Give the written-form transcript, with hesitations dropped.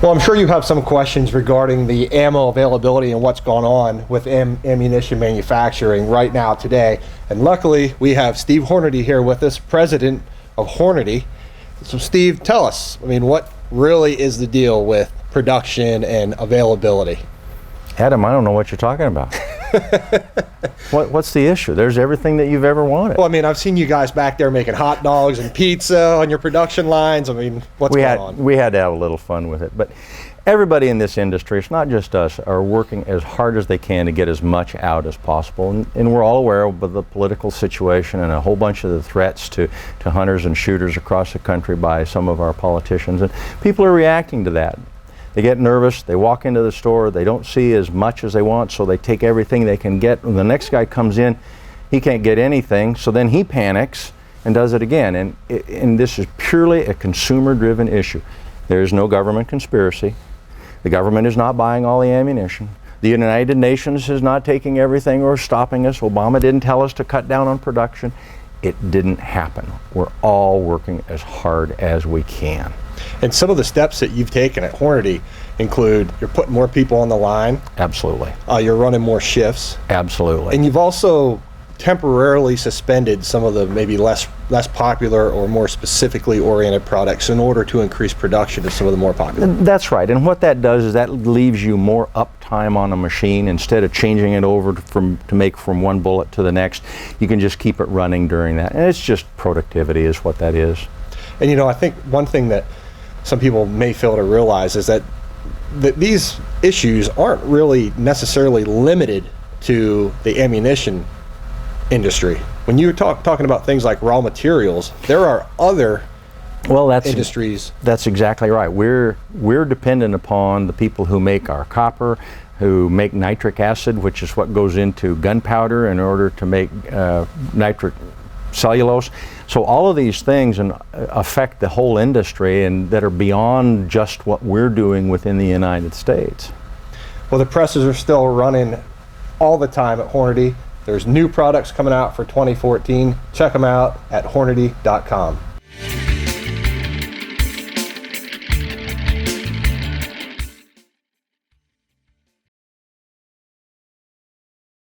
Well, I'm sure you have some questions regarding the ammo availability and what's going on with ammunition manufacturing right now today. And luckily, we have Steve Hornady here with us, president of Hornady. So Steve, tell us, what really is the deal with production and availability? Adam, I don't know what you're talking about. What's the issue? There's everything that you've ever wanted. Well, I've seen you guys back there making hot dogs and pizza on your production lines. What's going on? We had to have a little fun with it. But everybody in this industry, it's not just us, are working as hard as they can to get as much out as possible. And we're all aware of the political situation and a whole bunch of the threats to hunters and shooters across the country by some of our politicians. And people are reacting to that. They get nervous, they walk into the store, they don't see as much as they want, so they take everything they can get. When the next guy comes in, he can't get anything, so then he panics and does it again. And this is purely a consumer-driven issue. There is no government conspiracy. The government is not buying all the ammunition. The United Nations is not taking everything or stopping us. Obama didn't tell us to cut down on production. It didn't happen. We're all working as hard as we can. And some of the steps that you've taken at Hornady include you're putting more people on the line. Absolutely. You're running more shifts. Absolutely. And you've also temporarily suspended some of the maybe less popular or more specifically oriented products in order to increase production of some of the more popular. That's right. And what that does is that leaves you more uptime on a machine. Instead of changing it over to make from one bullet to the next, you can just keep it running during that. And it's just productivity is what that is. And I think one thing that some people may fail to realize is that these issues aren't really necessarily limited to the ammunition industry. When you're talking about things like raw materials, there are other industries. That's exactly right. We're dependent upon the people who make our copper, who make nitric acid, which is what goes into gunpowder in order to make nitric cellulose. So all of these things affect the whole industry and that are beyond just what we're doing within the United States. Well, the presses are still running all the time at Hornady. There's new products coming out for 2014. Check them out at Hornady.com.